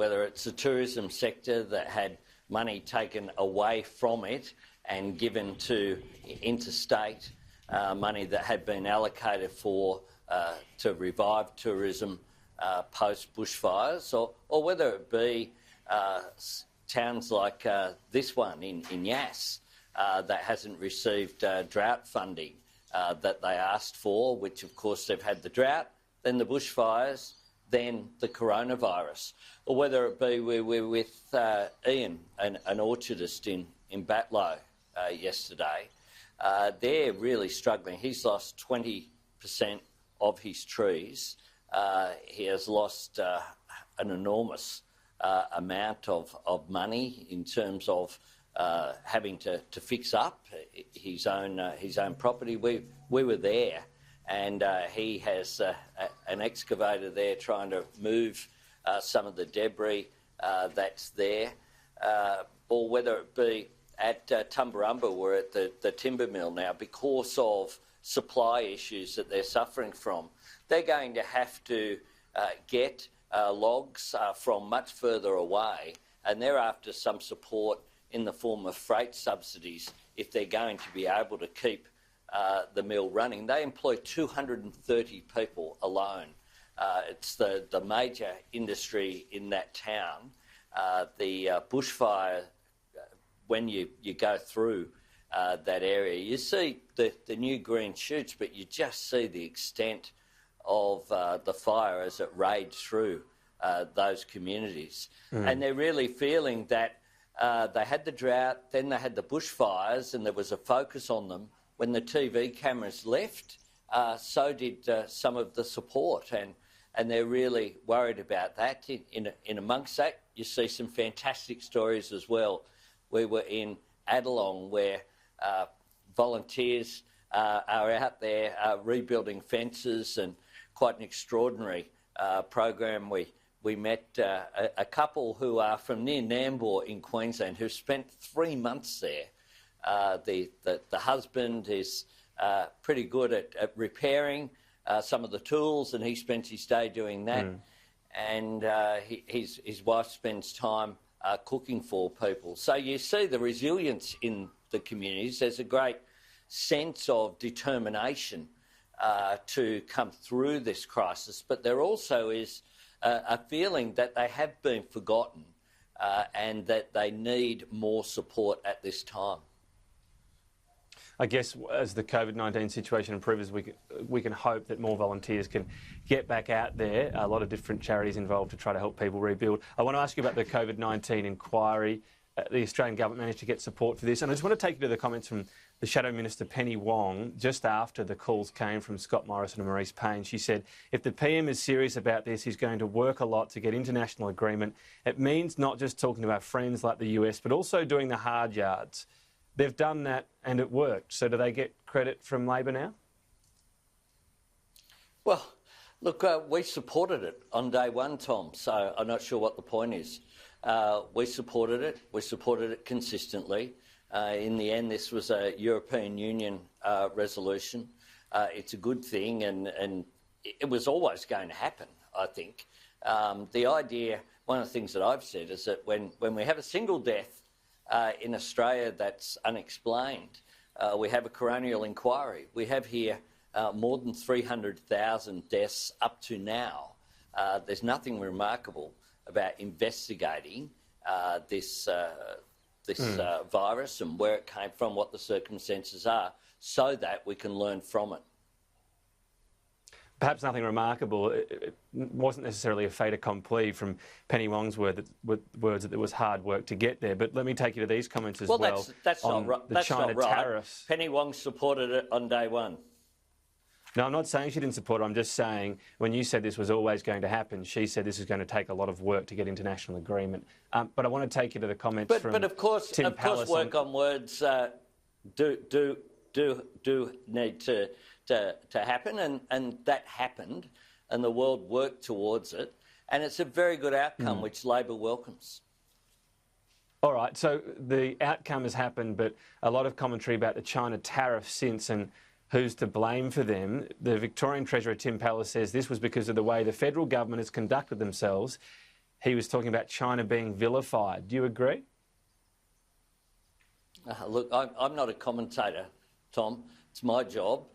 whether it's the tourism sector that had money taken away from it and given to interstate, money that had been allocated for to revive tourism post bushfires, or whether it be towns like this one in Yass that hasn't received drought funding that they asked for, which of course they've had the drought, then the bushfires, then the coronavirus. Or whether it be we're with Ian, an orchardist in Batlow yesterday. They're really struggling. He's lost 20% of his trees. He has lost an enormous amount of money in terms of having to fix up his own property. We were there, and he has an excavator there trying to move some of the debris that's there, or whether it be at Tumbarumba, we're at the timber mill now because of supply issues that they're suffering from. They're going to have to get logs from much further away, and they're after some support in the form of freight subsidies if they're going to be able to keep the mill running. They employ 230 people alone. It's the major industry in that town. The bushfire, when you go through that area, you see the new green shoots, but you just see the extent of the fire as it raged through those communities. And they're really feeling that they had the drought, then they had the bushfires, and there was a focus on them. When the TV cameras left, so did some of the support, and they're really worried about that. In amongst that, you see some fantastic stories as well. We were in Adelong, where volunteers are out there rebuilding fences, and quite an extraordinary program. We met a couple who are from near Nambour in Queensland who spent 3 months there. The husband is pretty good at repairing some of the tools, and he spends his day doing that. And his wife spends time cooking for people. So you see the resilience in the communities. There's a great sense of determination to come through this crisis, but there also is a feeling that they have been forgotten and that they need more support at this time. I guess as the COVID-19 situation improves, we can hope that more volunteers can get back out there. A lot of different charities involved to try to help people rebuild. I want to ask you about the COVID-19 inquiry. The Australian government managed to get support for this. And I just want to take you to the comments from the Shadow Minister Penny Wong just after the calls came from Scott Morrison and Maurice Payne. She said, if the PM is serious about this, he's going to work a lot to get international agreement. It means not just talking to our friends like the US, but also doing the hard yards. They've done that and it worked. So do they get credit from Labor now? Well, look, we supported it on day one, Tom, so I'm not sure what the point is. We supported it. We supported it consistently. In the end, this was a European Union resolution. It's a good thing, and it was always going to happen, I think. The idea, one of the things that I've said is that when we have a single death in Australia that's unexplained, we have a coronial inquiry. We have here more than 300,000 deaths up to now. There's nothing remarkable about investigating this virus and where it came from, what the circumstances are, so that we can learn from it. Perhaps nothing remarkable. It wasn't necessarily a fait accompli from Penny Wong's words that there was hard work to get there. But let me take you to these comments as well. That's on not right. The That's China not right. tariffs. Penny Wong supported it on day one. No, I'm not saying she didn't support it. I'm just saying when you said this was always going to happen, she said this is going to take a lot of work to get international agreement. But I want to take you to the comments from But of course, Tim Pallas work on words do need to happen, and that happened, and the world worked towards it, and it's a very good outcome which Labor welcomes. All right, so the outcome has happened, but a lot of commentary about the China tariffs since and who's to blame for them. The Victorian Treasurer Tim Pallas says this was because of the way the federal government has conducted themselves he was talking about China being vilified. Do you agree? Look, I'm not a commentator, Tom. It's my job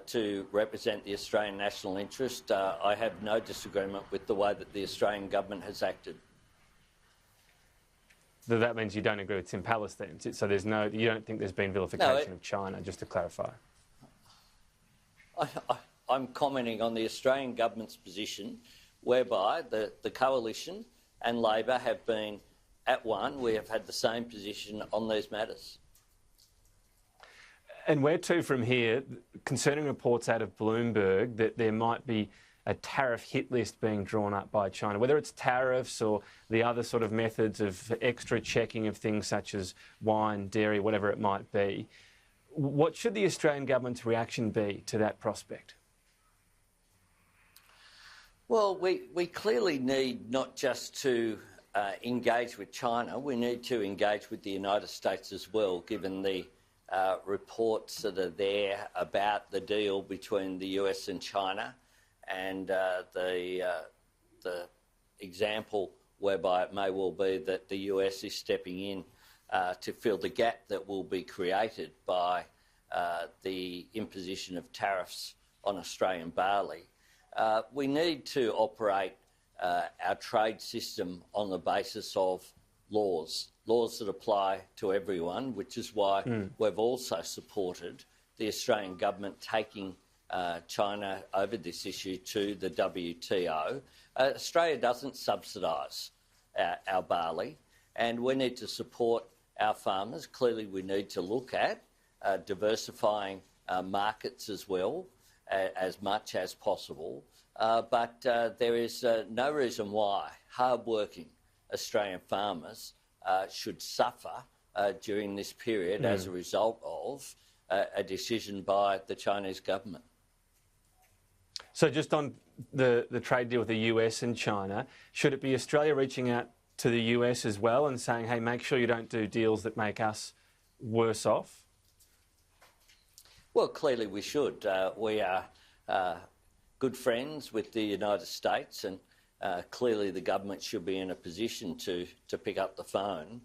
to represent the Australian national interest. I have no disagreement with the way that the Australian government has acted. So that means you don't agree with Tim Pallas then? So you don't think there's been vilification of China, just to clarify? I'm commenting on the Australian government's position, whereby the coalition and Labor have been at one. We have had the same position on these matters. And where to from here? Concerning reports out of Bloomberg that there might be a tariff hit list being drawn up by China, whether it's tariffs or the other sort of methods of extra checking of things such as wine, dairy, whatever it might be. What should the Australian government's reaction be to that prospect? Well, we clearly need not just to engage with China, we need to engage with the United States as well, given the reports that are there about the deal between the US and China, and the example whereby it may well be that the US is stepping in to fill the gap that will be created by the imposition of tariffs on Australian barley. We need to operate our trade system on the basis of laws that apply to everyone, which is why we've also supported the Australian government taking China over this issue to the WTO. Australia doesn't subsidise our barley, and we need to support our farmers. Clearly, we need to look at diversifying markets as well, as much as possible. But there is no reason why hard-working Australian farmers should suffer during this period as a result of a decision by the Chinese government. So just on the trade deal with the US and China, should it be Australia reaching out to the US as well and saying, hey, make sure you don't do deals that make us worse off? Well, clearly we should. We are good friends with the United States, and clearly the government should be in a position to pick up the phone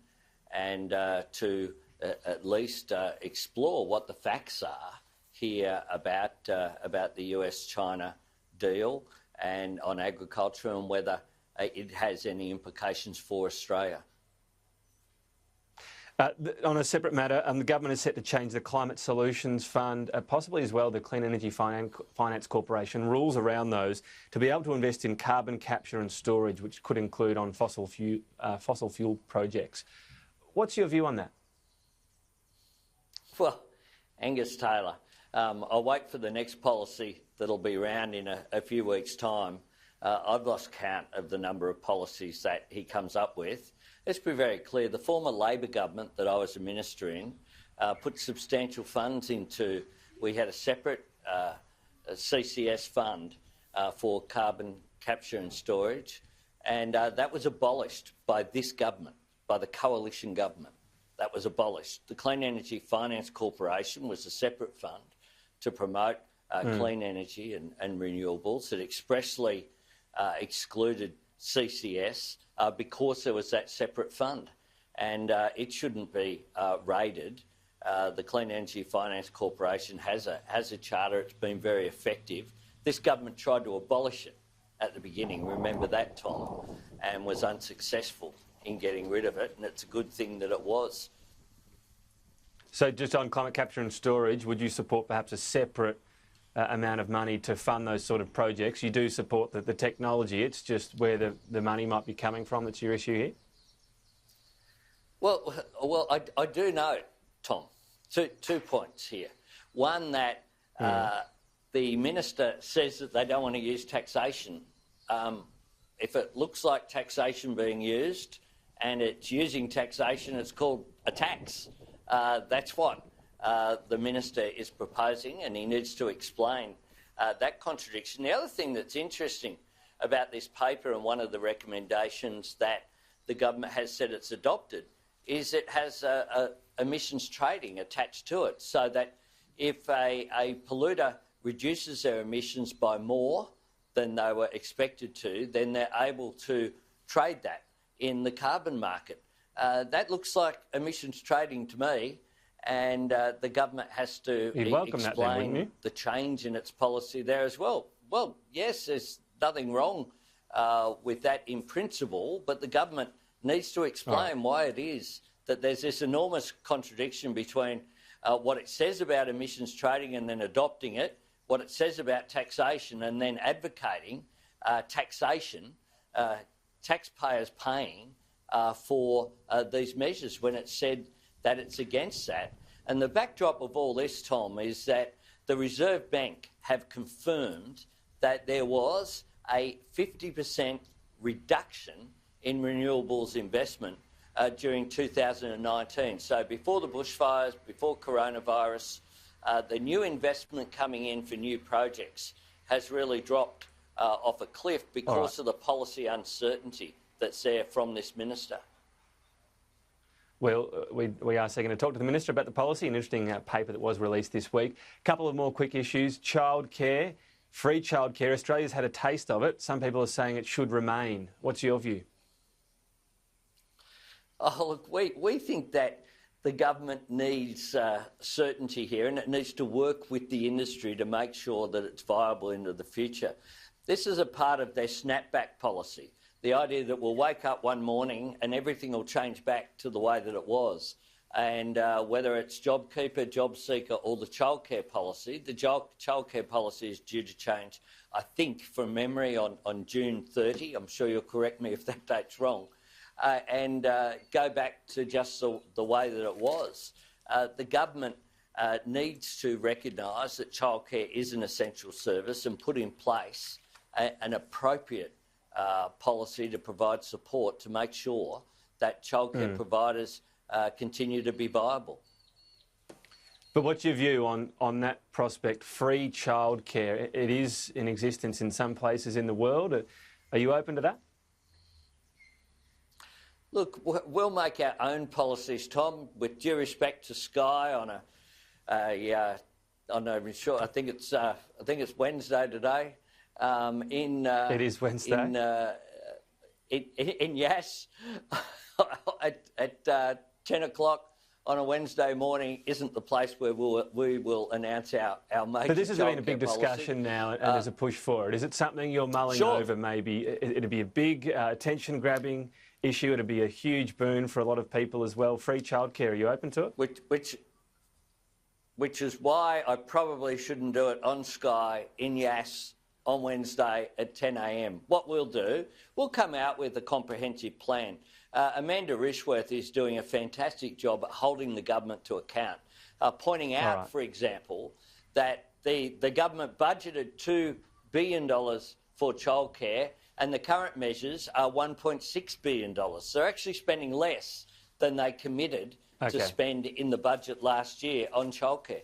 and to at least explore what the facts are here about the US-China deal and on agriculture, and whether it has any implications for Australia. On a separate matter, the government is set to change the Climate Solutions Fund, possibly as well the Clean Energy Finance Corporation, rules around those to be able to invest in carbon capture and storage, which could include on fossil fuel projects. What's your view on that? Well, Angus Taylor, I'll wait for the next policy that'll be around in a few weeks' time. I've lost count of the number of policies that he comes up with. Let's be very clear, the former Labor government that I was a minister in put substantial funds into, we had a separate CCS fund for carbon capture and storage, and that was abolished by this government, by the coalition government. That was abolished. The Clean Energy Finance Corporation was a separate fund to promote clean energy and renewables. It expressly excluded CCS because there was that separate fund, and it shouldn't be raided. The Clean Energy Finance Corporation has a charter. It's been very effective. This government tried to abolish it at the beginning, remember that, Tom, and was unsuccessful in getting rid of it, and it's a good thing that it was. So just on climate capture and storage, would you support perhaps a separate amount of money to fund those sort of projects? You do support the technology, it's just where the money might be coming from that's your issue here? Well, I do know, Tom, two points here. One, that the minister says that they don't want to use taxation. If it looks like taxation being used and it's using taxation, it's called a tax. That's what the minister is proposing, and he needs to explain that contradiction. The other thing that's interesting about this paper, and one of the recommendations that the government has said it's adopted, is it has emissions trading attached to it, so that if a polluter reduces their emissions by more than they were expected to, then they're able to trade that in the carbon market. That looks like emissions trading to me, and the government has to explain the change in its policy there as well. Well, yes, there's nothing wrong with that in principle, but the government needs to explain why it is that there's this enormous contradiction between what it says about emissions trading and then adopting it, what it says about taxation and then advocating taxation, taxpayers paying for these measures when it said that it's against that. And the backdrop of all this, Tom, is that the Reserve Bank have confirmed that there was a 50% reduction in renewables investment during 2019. So before the bushfires, before coronavirus, the new investment coming in for new projects has really dropped off a cliff because of the policy uncertainty that's there from this minister. Well, we are going to talk to the Minister about the policy, an interesting paper that was released this week. A couple of more quick issues. Childcare, free childcare. Australia's had a taste of it. Some people are saying it should remain. What's your view? Oh, look, we think that the government needs certainty here, and it needs to work with the industry to make sure that it's viable into the future. This is a part of their snapback policy. The idea that we'll wake up one morning and everything will change back to the way that it was. And whether it's JobKeeper, JobSeeker or the childcare policy, the childcare policy is due to change, I think, from memory on June 30. I'm sure you'll correct me if that date's wrong. And go back to just the way that it was. The government needs to recognise that childcare is an essential service and put in place an appropriate policy to provide support to make sure that childcare providers continue to be viable. But what's your view on that prospect, free childcare? It is in existence in some places in the world. Are you open to that? Look, we'll make our own policies, Tom, with due respect to Sky on I'm not even sure. I think it's Wednesday today. It is Wednesday. In Yass at 10 o'clock on a Wednesday morning isn't the place where we will announce our major. But this has been a big discussion now, and there's a push for it. Is it something you're mulling over? Maybe it'd be a big attention-grabbing issue. It'd be a huge boon for a lot of people as well. Free childcare. Are you open to it? Which is why I probably shouldn't do it on Sky in Yass on Wednesday at 10 a.m. What we'll do, we'll come out with a comprehensive plan. Amanda Rishworth is doing a fantastic job at holding the government to account, pointing out, for example, that the government budgeted $2 billion for childcare and the current measures are $1.6 billion. So they're actually spending less than they committed to spend in the budget last year on childcare.